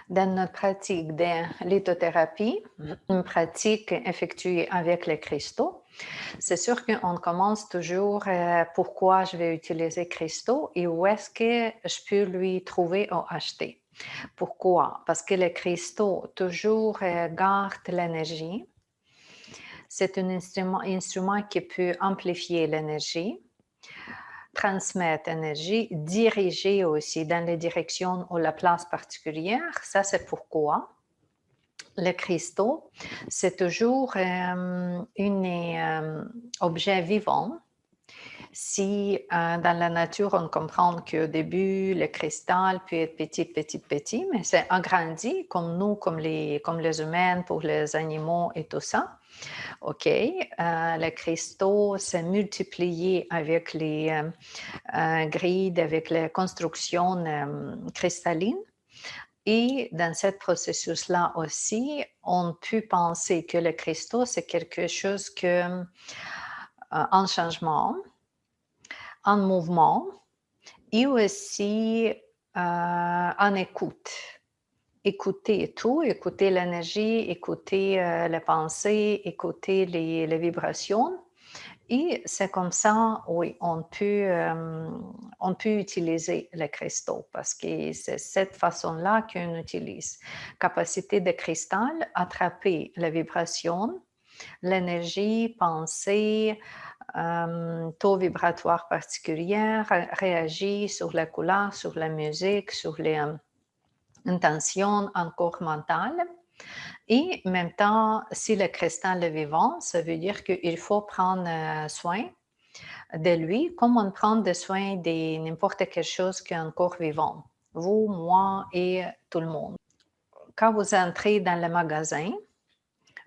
Dans notre pratique de lithothérapie, une pratique effectuée avec les cristaux, c'est sûr qu'on commence toujours pourquoi je vais utiliser cristaux et où est-ce que je peux lui trouver ou acheter. Pourquoi? Parce que les cristaux toujours gardent l'énergie. C'est un instrument qui peut amplifier l'énergie, transmettre l'énergie, diriger aussi dans les directions ou la place particulière. Ça, c'est pourquoi. Le cristaux, c'est toujours un objet vivant. Si dans la nature, on comprend qu'au début, le cristal peut être petit, petit, petit, mais c'est agrandi comme nous, comme les humains, pour les animaux et tout ça. OK. Le cristaux s'est multiplié avec les grilles, avec les constructions cristallines. Et dans ce processus-là aussi, on peut penser que le cristaux, c'est quelque chose en changement, en mouvement et aussi en écoute. Écouter tout, écouter l'énergie, écouter les pensées, écouter les vibrations. Et c'est comme ça, oui, on peut utiliser les cristaux parce que c'est cette façon-là qu'on utilise. Capacité de cristal, attraper les vibrations, l'énergie, penser, taux vibratoire particulier, réagir sur la couleur, sur la musique, sur les intentions encore mentales. Et en même temps, si le cristal est vivant, ça veut dire qu'il faut prendre soin de lui, comme on prend soin de n'importe quelle chose qui est encore vivant. Vous, moi et tout le monde. Quand vous entrez dans le magasin,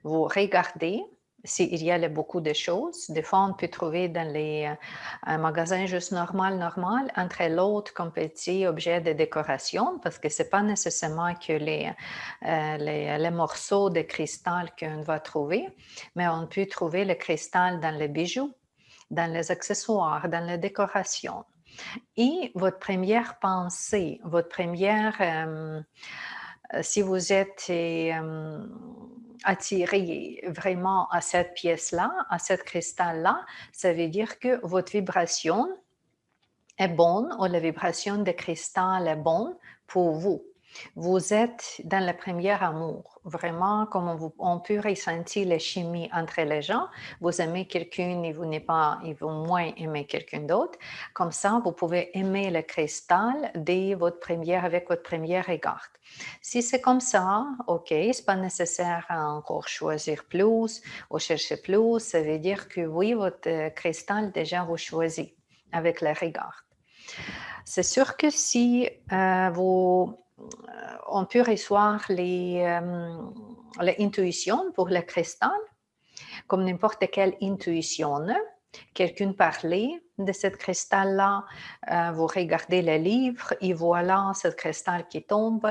vous regardez s'il y a beaucoup de choses. Des fois, on peut trouver dans un magasin juste normal, entre l'autre comme petit objet de décoration, parce que ce n'est pas nécessairement que les morceaux de cristal qu'on va trouver, mais on peut trouver le cristal dans les bijoux, dans les accessoires, dans les décorations. Et votre première pensée, votre première, si vous êtes attiré vraiment à cette pièce-là, à ce cristal-là, ça veut dire que votre vibration est bonne ou la vibration de cristal est bonne pour vous. Vous êtes dans le premier amour, vraiment comme on peut ressentir la chimie entre les gens. Vous aimez quelqu'un et vous moins aimer quelqu'un d'autre. Comme ça, vous pouvez aimer le cristal avec votre premier regard. Si c'est comme ça, OK, c'est pas nécessaire à encore choisir plus ou chercher plus. Ça veut dire que oui, votre cristal déjà vous choisit avec le regard. C'est sûr que si on peut recevoir les intuitions pour le cristal, comme n'importe quelle intuition. Quelqu'un parlait de ce cristal-là, vous regardez le livre et voilà ce cristal qui tombe,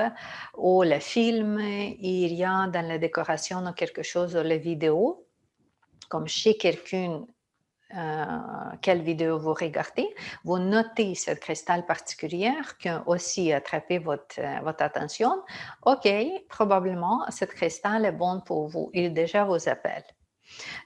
ou le film, il y a dans la décoration quelque chose, ou la vidéo, comme chez quelqu'un quelle vidéo vous regardez, vous notez ce cristal particulier qui a aussi attrapé votre attention. OK, probablement, ce cristal est bon pour vous. Il déjà vous appelle.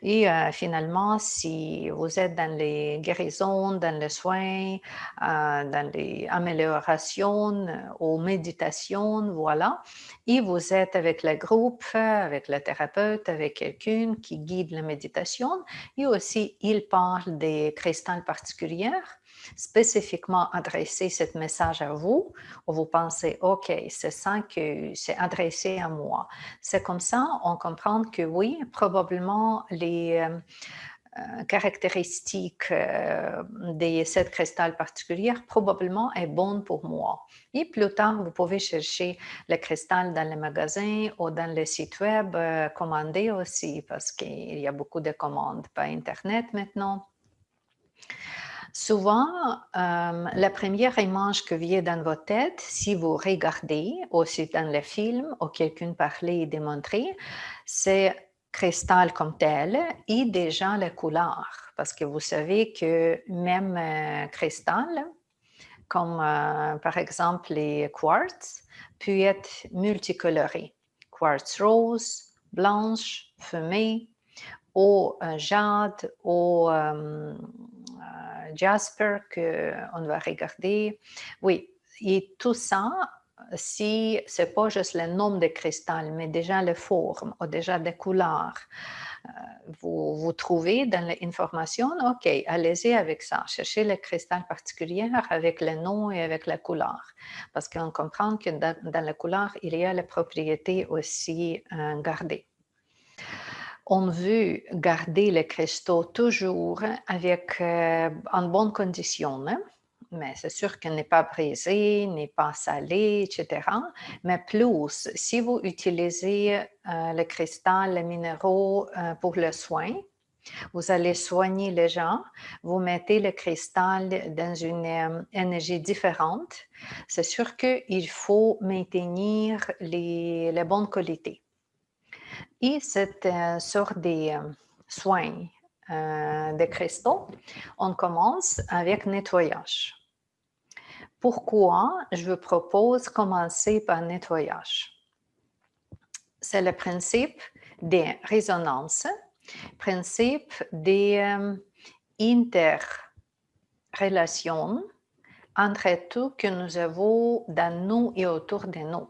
Et finalement, si vous êtes dans les guérisons, dans les soins, dans les améliorations ou méditations, voilà, et vous êtes avec le groupe, avec le thérapeute, avec quelqu'un qui guide la méditation, et aussi il parle des cristals particuliers, spécifiquement adresser ce message à vous, où vous pensez, OK, c'est ça que c'est adressé à moi. C'est comme ça, on comprend que oui, probablement les caractéristiques de cette cristal particulière probablement est bonne pour moi. Et plus tard, vous pouvez chercher le cristal dans les magasins ou dans les sites web, commander aussi, parce qu'il y a beaucoup de commandes par Internet maintenant. Souvent, la première image que vient dans votre tête, si vous regardez, aussi dans les films, ou quelqu'un parlait et démontrait, c'est cristal comme tel et déjà la couleur. Parce que vous savez que même cristal, comme par exemple les quartz, peut être multicolorée. Quartz rose, blanche, fumée, au jade, au jasper qu'on va regarder. Oui, et tout ça, si ce n'est pas juste le nombre de cristal, mais déjà les formes ou déjà des couleurs, vous trouvez dans l'information, OK, allez-y avec ça. Cherchez le cristal particulier avec le nom et avec la couleur. Parce qu'on comprend que dans la couleur, il y a les propriétés aussi gardées. On veut garder les cristaux toujours avec en bonnes conditions, hein? Mais c'est sûr qu'il n'est pas brisé, n'est pas salé, etc. Mais plus, si vous utilisez le cristal, les minéraux pour le soin, vous allez soigner les gens, vous mettez le cristal dans une énergie différente. C'est sûr qu'il faut maintenir les bonnes qualités. Et cette sorte de soins des cristaux, on commence avec nettoyage. Pourquoi je vous propose commencer par nettoyage? C'est le principe des résonances, principe des interrelations entre tout que nous avons dans nous et autour de nous.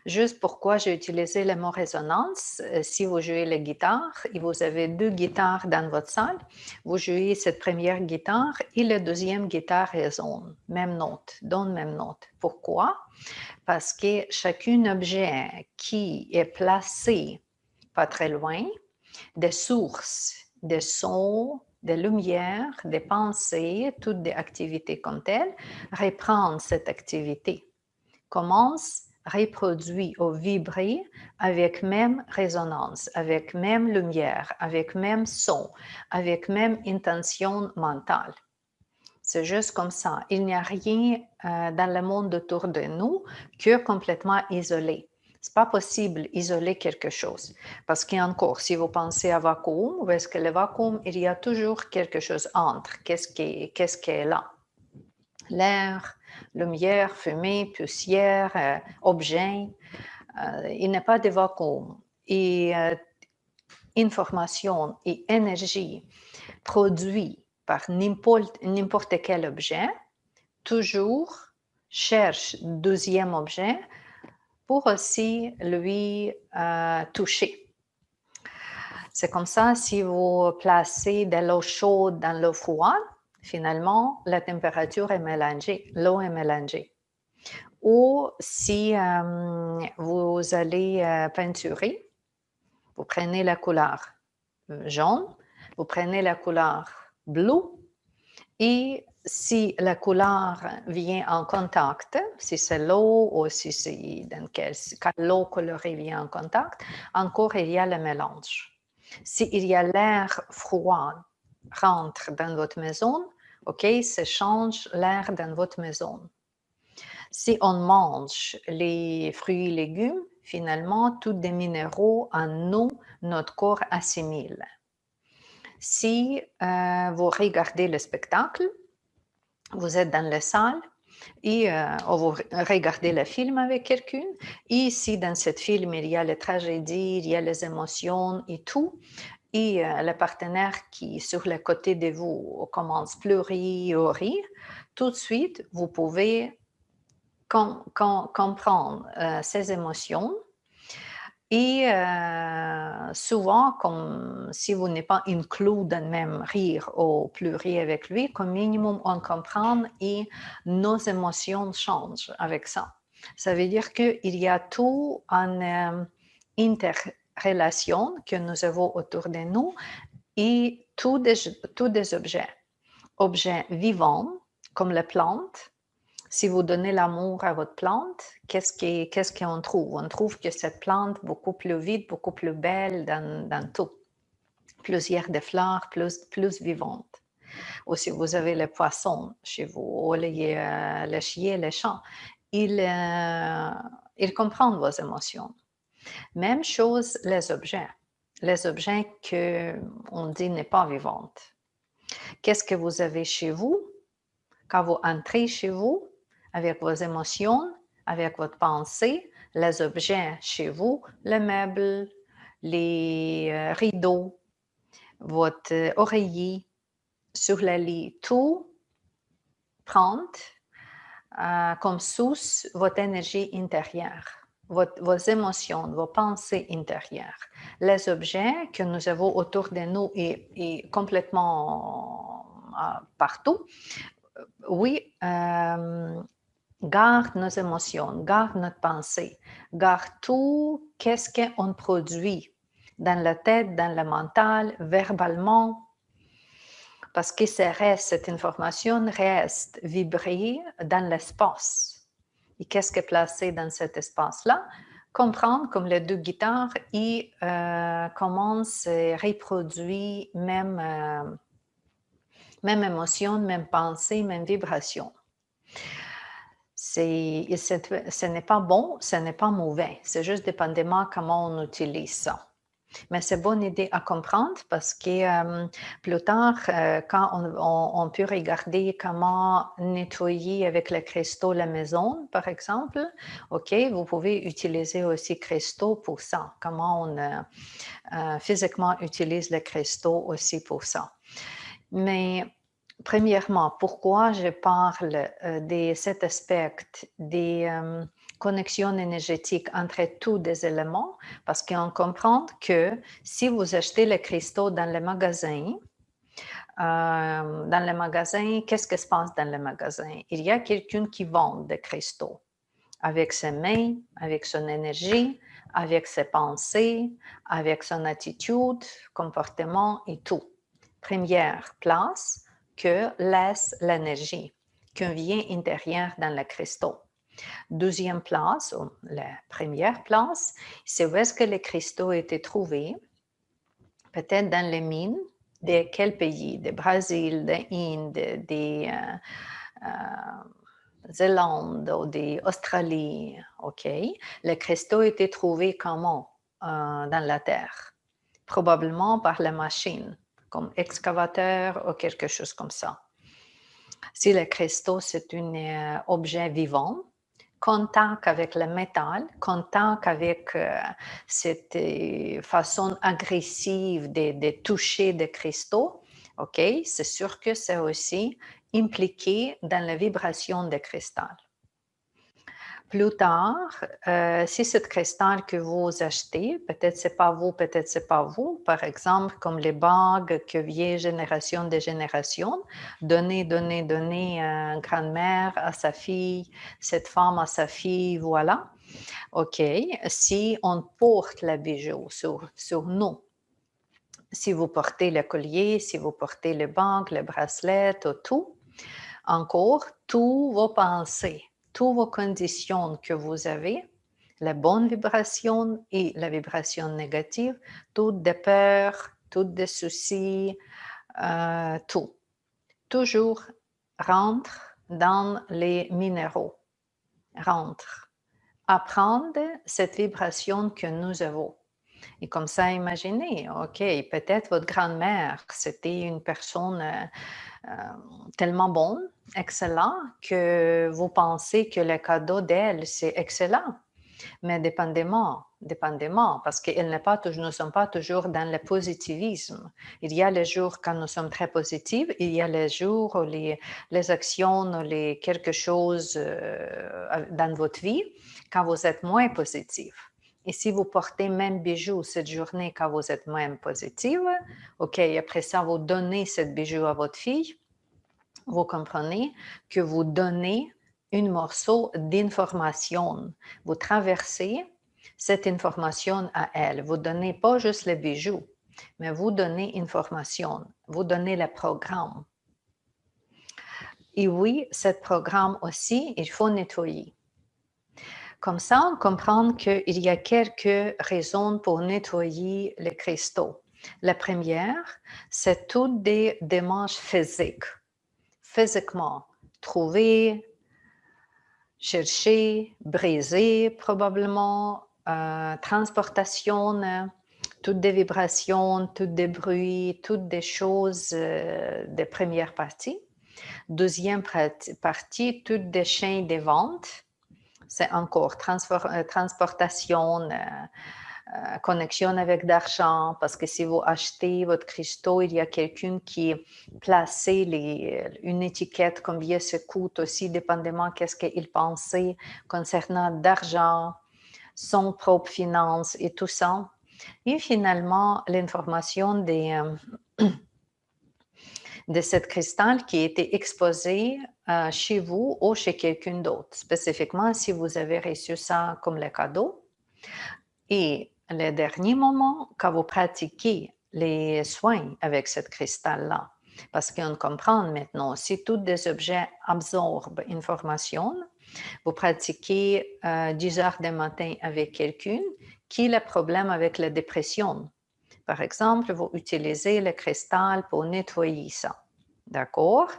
Juste pourquoi j'ai utilisé le mot résonance. Si vous jouez la guitare et vous avez 2 guitares dans votre salle, vous jouez cette première guitare et la deuxième guitare résonne, même note, donne même note. Pourquoi? Parce que chacun objet qui est placé pas très loin, des sources, des sons, des lumières, des pensées, toutes des activités comme telles, reprendre cette activité, commence reproduit ou vibrer avec même résonance, avec même lumière, avec même son, avec même intention mentale. C'est juste comme ça. Il n'y a rien dans le monde autour de nous que complètement isolé. Ce n'est pas possible d'isoler quelque chose. Parce qu'encore, si vous pensez à vacuum, où est-ce que le vacuum, il y a toujours quelque chose entre. Qu'est-ce qui est là? L'air, lumière, fumée, poussière, objet. Il n'y a pas de vacuum. Et information et énergie produite par n'importe quel objet, toujours cherche deuxième objet pour aussi lui toucher. C'est comme ça, si vous placez de l'eau chaude dans l'eau froide, finalement, la température est mélangée, l'eau est mélangée. Ou si vous allez peinturer, vous prenez la couleur jaune, vous prenez la couleur bleue, et si la couleur vient en contact, si c'est l'eau ou si c'est dans quel cas l'eau colorée vient en contact, encore il y a le mélange. S'il y a l'air froid rentre dans votre maison, OK, ça change l'air dans votre maison. Si on mange les fruits et légumes, finalement, tous des minéraux en nous, notre corps assimile. Si vous regardez le spectacle, vous êtes dans la salle et vous regardez le film avec quelqu'un, et si dans ce film il y a les tragédies, il y a les émotions et tout, et le partenaire qui sur le côté de vous commence à pleurer ou rire, tout de suite, vous pouvez comprendre ces émotions. Et souvent, comme si vous n'êtes pas inclus dans le même rire ou pleurer avec lui, comme minimum, on comprend et nos émotions changent avec ça. Ça veut dire qu'il y a tout en interrelation que nous avons autour de nous et tous des objets. Objets vivants, comme les plantes. Si vous donnez l'amour à votre plante, qu'est-ce qu'on trouve? On trouve que cette plante beaucoup plus vite, beaucoup plus belle dans tout. Plusieurs de fleurs, plus vivantes. Ou si vous avez les poissons chez vous, ou les chiens, les chats, ils comprennent vos émotions. Même chose, les objets. Les objets qu'on dit n'est pas vivantes. Qu'est-ce que vous avez chez vous? Quand vous entrez chez vous, avec vos émotions, avec votre pensée, les objets chez vous, les meubles, les rideaux, votre oreiller sur le lit, tout prendre comme source votre énergie intérieure, vos émotions, vos pensées intérieures. Les objets que nous avons autour de nous et complètement partout, oui, garde nos émotions, garde notre pensée, garde tout qu'est-ce qu'on produit dans la tête, dans le mental, verbalement, parce que cette information reste vibrée dans l'espace. Et qu'est-ce qui est placé dans cet espace-là? Comprendre comme les deux guitares, et comment se reproduit même émotion, même pensée, même vibration. Ce n'est pas bon, ce n'est pas mauvais. C'est juste dépendamment comment on utilise ça. Mais c'est une bonne idée à comprendre parce que plus tard, quand on peut regarder comment nettoyer avec les cristaux la maison, par exemple, OK, vous pouvez utiliser aussi cristaux pour ça. Comment on physiquement utilise les cristaux aussi pour ça. Mais premièrement, pourquoi je parle de cet aspect des connexions énergétiques entre tous les éléments? Parce qu'on comprend que si vous achetez les cristaux dans les magasins, qu'est-ce qui se passe dans les magasins? Il y a quelqu'un qui vend des cristaux avec ses mains, avec son énergie, avec ses pensées, avec son attitude, comportement et tout. Première place que laisse l'énergie qui vient intérieure dans le cristaux. Deuxième place, ou la première place, c'est où est-ce que les cristaux étaient trouvés, peut-être dans les mines de quel pays, de Brésil, d'Inde, de Zélande ou d'Australie, OK? Les cristaux étaient trouvés comment dans la terre? Probablement par la machine, comme excavateur ou quelque chose comme ça. Si le cristaux, c'est un objet vivant, contact avec le métal, contact avec cette façon agressive de toucher des cristaux, OK, c'est sûr que c'est aussi impliqué dans la vibration des cristal. Plus tard, si c'est cristal que vous achetez, peut-être c'est pas vous, peut-être c'est pas vous, par exemple, comme les bagues que vieille génération de génération, donner, grand-mère à sa fille, cette femme à sa fille, voilà. OK, si on porte le bijou sur nous, si vous portez le collier, si vous portez les bagues, les bracelets, tout, encore, toutes vos pensées, toutes vos conditions que vous avez, la bonne vibration et la vibration négative, toutes des peurs, toutes des soucis, tout. Toujours rentre dans les minéraux. Rentre. Apprendre cette vibration que nous avons. Et comme ça, imaginez, OK, peut-être votre grand-mère, c'était une personne tellement bonne, excellent, que vous pensez que le cadeau d'elle, c'est excellent. Mais dépendamment, parce que nous ne sommes pas toujours dans le positivisme. Il y a les jours quand nous sommes très positifs, il y a les jours où les actions, quelque chose dans votre vie, quand vous êtes moins positif. Et si vous portez même bijou cette journée quand vous êtes moins positive, OK, après ça, vous donnez cette bijou à votre fille, vous comprenez que vous donnez un morceau d'information. Vous traversez cette information à elle. Vous ne donnez pas juste le bijou, mais vous donnez information. Vous donnez le programme. Et oui, ce programme aussi, il faut nettoyer. Comme ça, on comprend qu'il y a quelques raisons pour nettoyer les cristaux. La première, c'est toutes des démarches physiques. Physiquement, trouver, chercher, briser probablement, transportation, toutes des vibrations, toutes des bruits, toutes des choses de première partie. Deuxième partie, toutes des chaînes de vente, C'est encore transportation, connexion avec d'argent, parce que si vous achetez votre cristaux, il y a quelqu'un qui place une étiquette, combien ça coûte aussi, dépendamment qu'est-ce qu'il pensait concernant d'argent, son propre finance et tout ça. Et finalement, l'information de cette cristal qui a été exposée chez vous ou chez quelqu'un d'autre, spécifiquement si vous avez reçu ça comme le cadeau. Et le dernier moment, quand vous pratiquez les soins avec cette cristal-là, parce qu'on comprend maintenant, si tous des objets absorbent information, vous pratiquez 10 heures du matin avec quelqu'un qui a le problème avec la dépression. Par exemple, vous utilisez le cristal pour nettoyer ça. D'accord?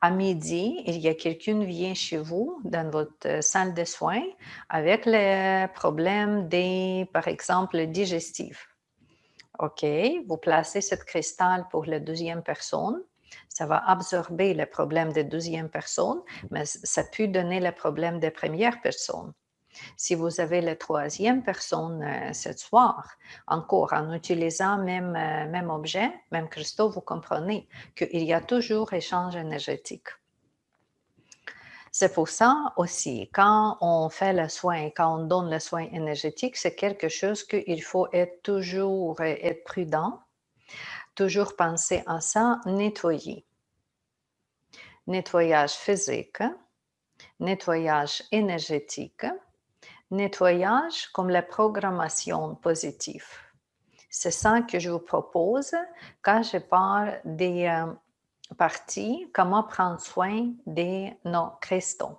À midi, il y a quelqu'un qui vient chez vous dans votre salle de soins avec le problème des, par exemple, digestif. OK, vous placez ce cristal pour la deuxième personne. Ça va absorber le problème de deuxième personne, mais ça peut donner le problème de première personne. Si vous avez la troisième personne ce soir, encore en utilisant même objet, même cristaux, vous comprenez qu'il y a toujours échange énergétique. C'est pour ça aussi, quand on fait le soin, quand on donne le soin énergétique, c'est quelque chose qu'il faut toujours être prudent, toujours penser à ça, nettoyer. Nettoyage physique, nettoyage énergétique, nettoyage comme la programmation positive. C'est ça que je vous propose quand je parle des parties, comment prendre soin de nos cristaux.